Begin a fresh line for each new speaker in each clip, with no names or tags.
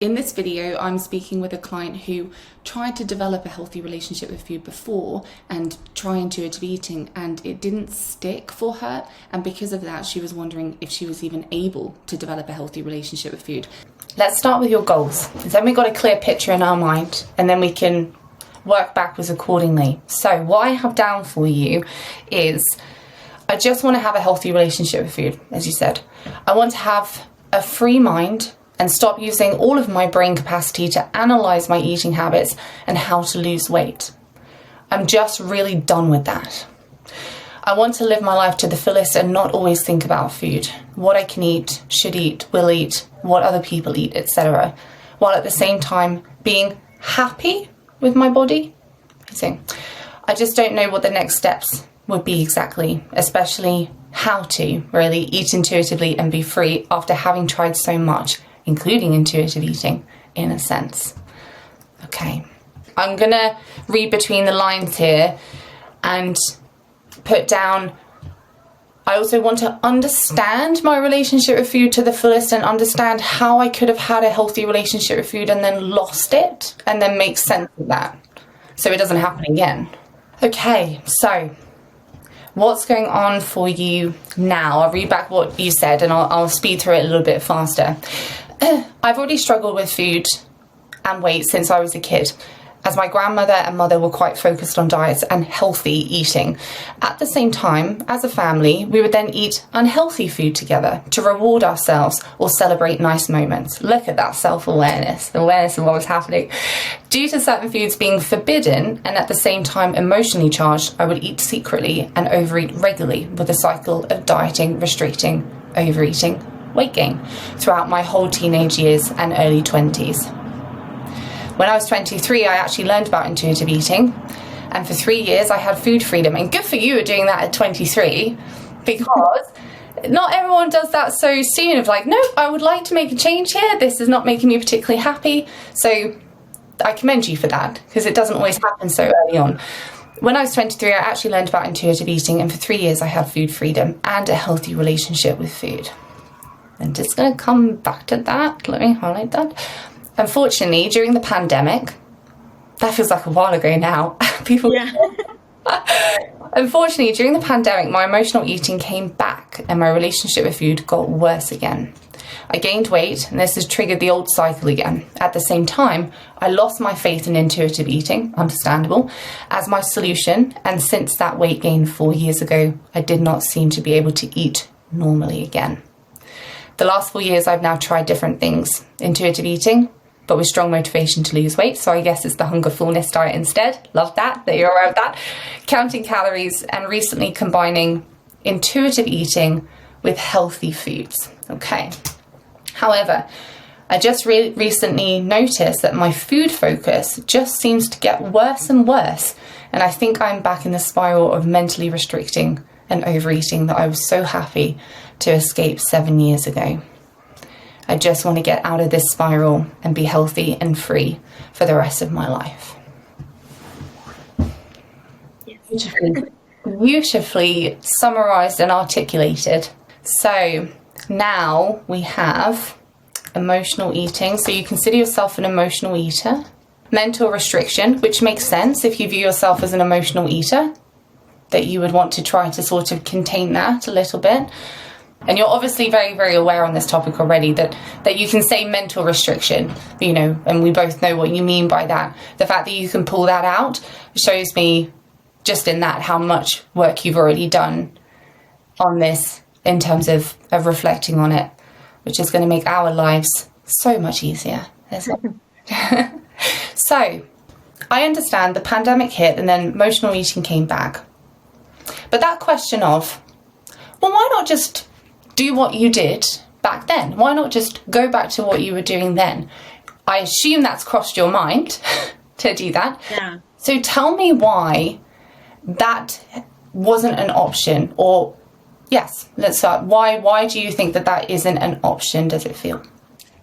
In this video, I'm speaking with a client who tried to develop a healthy relationship with food before and try intuitive eating, and it didn't stick for her. And because of that, she was wondering if she was even able to develop a healthy relationship with food. Let's start with your goals. Then we've got a clear picture in our mind, and then we can work backwards accordingly. So what I have down for you is, I just want to have a healthy relationship with food, as you said. I want to have a free mind and stop using all of my brain capacity to analyze my eating habits and how to lose weight. I'm just really done with that. I want to live my life to the fullest and not always think about food, what I can eat, should eat, will eat, what other people eat, etc. While at the same time being happy with my body. I just don't know what the next steps would be exactly, especially how to really eat intuitively and be free after having tried so much, including intuitive eating, in a sense. Okay, I'm gonna read between the lines here and put down, I also want to understand my relationship with food to the fullest and understand how I could have had a healthy relationship with food and then lost it, and then make sense of that so it doesn't happen again. Okay, so what's going on for you now? I'll read back what you said and I'll speed through it a little bit faster. I've already struggled with food and weight since I was a kid, as my grandmother and mother were quite focused on diets and healthy eating. At the same time, as a family, we would then eat unhealthy food together to reward ourselves or celebrate nice moments. Look at that self-awareness, the awareness of what was happening. Due to certain foods being forbidden and at the same time emotionally charged, I would eat secretly and overeat regularly, with a cycle of dieting, restricting, overeating, weight gain throughout my whole teenage years and early 20s. When I was 23, I actually learned about intuitive eating, and for 3 years I had food freedom. And good for you doing that at 23, because not everyone does that so soon, of like, no, I would like to make a change here, this is not making me particularly happy. So I commend you for that, because it doesn't always happen so early on. When I was 23, I actually learned about intuitive eating, and for 3 years I had food freedom and a healthy relationship with food. I'm just going to come back to that. Let me highlight that. Unfortunately, during the pandemic, that feels like a while ago now. Unfortunately, during the pandemic, my emotional eating came back and my relationship with food got worse again. I gained weight, and this has triggered the old cycle again. At the same time, I lost my faith in intuitive eating, understandable, as my solution. And since that weight gain 4 years ago, I did not seem to be able to eat normally again. The last 4 years, I've now tried different things. Intuitive eating, but with strong motivation to lose weight. So I guess it's the hunger fullness diet instead. Love that you're aware of that. Counting calories, and recently combining intuitive eating with healthy foods. Okay. However, I just recently noticed that my food focus just seems to get worse and worse. And I think I'm back in the spiral of mentally restricting and overeating that I was so happy to escape 7 years ago. I just want to get out of this spiral and be healthy and free for the rest of my life. Yes. Beautifully summarized and articulated. So now we have emotional eating. So you consider yourself an emotional eater. Mental restriction, which makes sense if you view yourself as an emotional eater, that you would want to try to sort of contain that a little bit. And you're obviously very, very aware on this topic already that you can say mental restriction, you know, and we both know what you mean by that. The fact that you can pull that out shows me just in that how much work you've already done on this in terms of reflecting on it, which is going to make our lives so much easier. So I understand the pandemic hit and then emotional eating came back. But that question of, well, why not just do what you did back then? Why not just go back to what you were doing then? I assume that's crossed your mind to do that.
Yeah.
So tell me why that wasn't an option, or yes, let's start. Why do you think that isn't an option? Does it feel?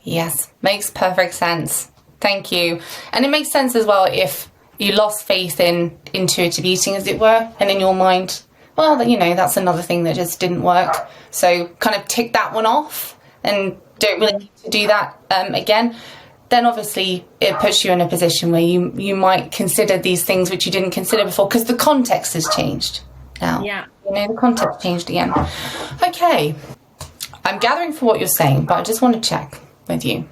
Yes, makes perfect sense. Thank you. And it makes sense as well if you lost faith in intuitive eating, as it were, and in your mind, well, you know, that's another thing that just didn't work. So kind of tick that one off and don't really need to do that again. then obviously it puts you in a position where you might consider these things which you didn't consider before, because the context has changed now.
Yeah.
You know, the context changed again. Okay. I'm gathering for what you're saying, but I just want to check with you.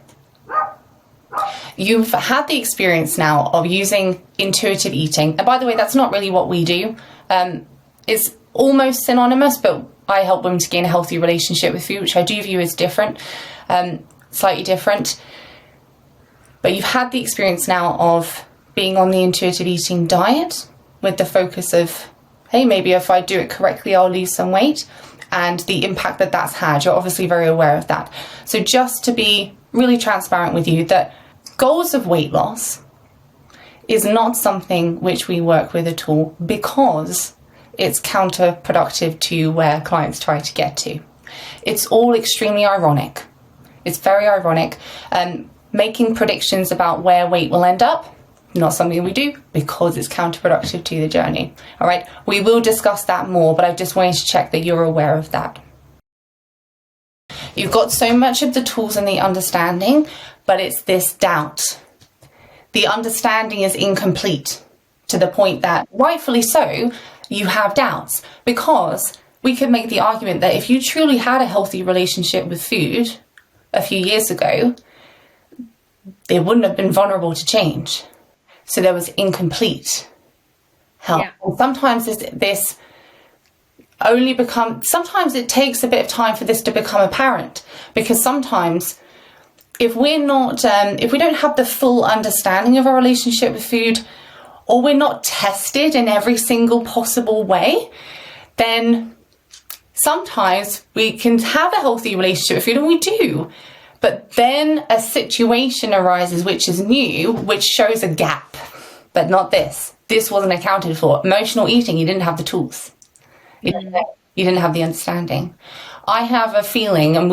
You've had the experience now of using intuitive eating. And by the way, that's not really what we do. It's almost synonymous, but I help women to gain a healthy relationship with food, which I do view as different, slightly different. But you've had the experience now of being on the intuitive eating diet with the focus of, hey, maybe if I do it correctly, I'll lose some weight, and the impact that that's had. You're obviously very aware of that. So just to be really transparent with you, that goals of weight loss is not something which we work with at all, because it's counterproductive to where clients try to get to. It's all extremely ironic. It's very ironic. Making predictions about where weight will end up, not something we do, because it's counterproductive to the journey. All right, we will discuss that more, but I just wanted to check that you're aware of that. You've got so much of the tools and the understanding, but it's this doubt. The understanding is incomplete, to the point that, rightfully so, you have doubts, because we could make the argument that if you truly had a healthy relationship with food a few years ago, they wouldn't have been vulnerable to change. So there was incomplete health. Yeah. And sometimes sometimes it takes a bit of time for this to become apparent, because sometimes if we don't have the full understanding of our relationship with food, or we're not tested in every single possible way, then sometimes we can have a healthy relationship with food, and we do. But then a situation arises which is new, which shows a gap, but not this. This wasn't accounted for. Emotional eating, you didn't have the tools. You didn't have the understanding. I have a feeling, and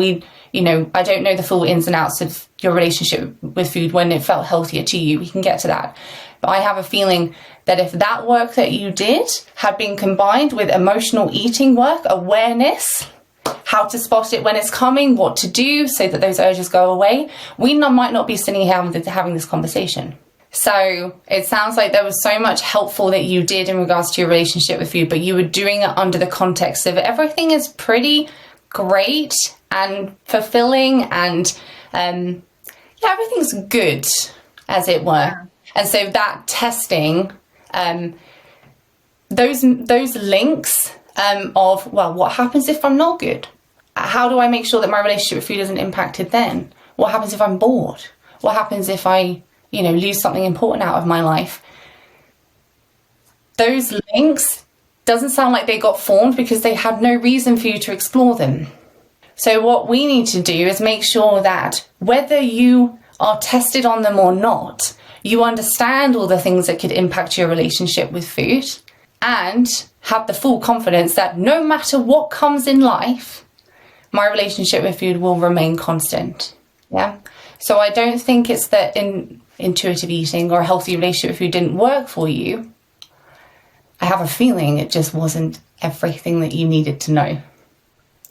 I don't know the full ins and outs of your relationship with food when it felt healthier to you. We can get to that. But I have a feeling that if that work that you did had been combined with emotional eating work, awareness, how to spot it when it's coming, what to do so that those urges go away, we might not be sitting here having this conversation. So it sounds like there was so much helpful that you did in regards to your relationship with food, but you were doing it under the context of everything is pretty great and fulfilling, and everything's good, as it were. Yeah. And so that testing, those links of, well, what happens if I'm not good? How do I make sure that my relationship with food isn't impacted then? What happens if I'm bored? What happens if I, lose something important out of my life? Those links doesn't sound like they got formed because they had no reason for you to explore them. So what we need to do is make sure that whether you are tested on them or not, you understand all the things that could impact your relationship with food, and have the full confidence that no matter what comes in life, my relationship with food will remain constant. Yeah. So I don't think it's that intuitive eating or a healthy relationship with food didn't work for you. I have a feeling it just wasn't everything that you needed to know.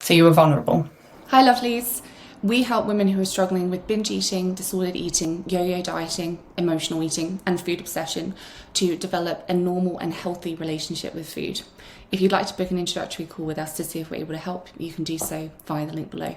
So you were vulnerable.
Hi, lovelies. We help women who are struggling with binge eating, disordered eating, yo-yo dieting, emotional eating, and food obsession to develop a normal and healthy relationship with food. If you'd like to book an introductory call with us to see if we're able to help, you can do so via the link below.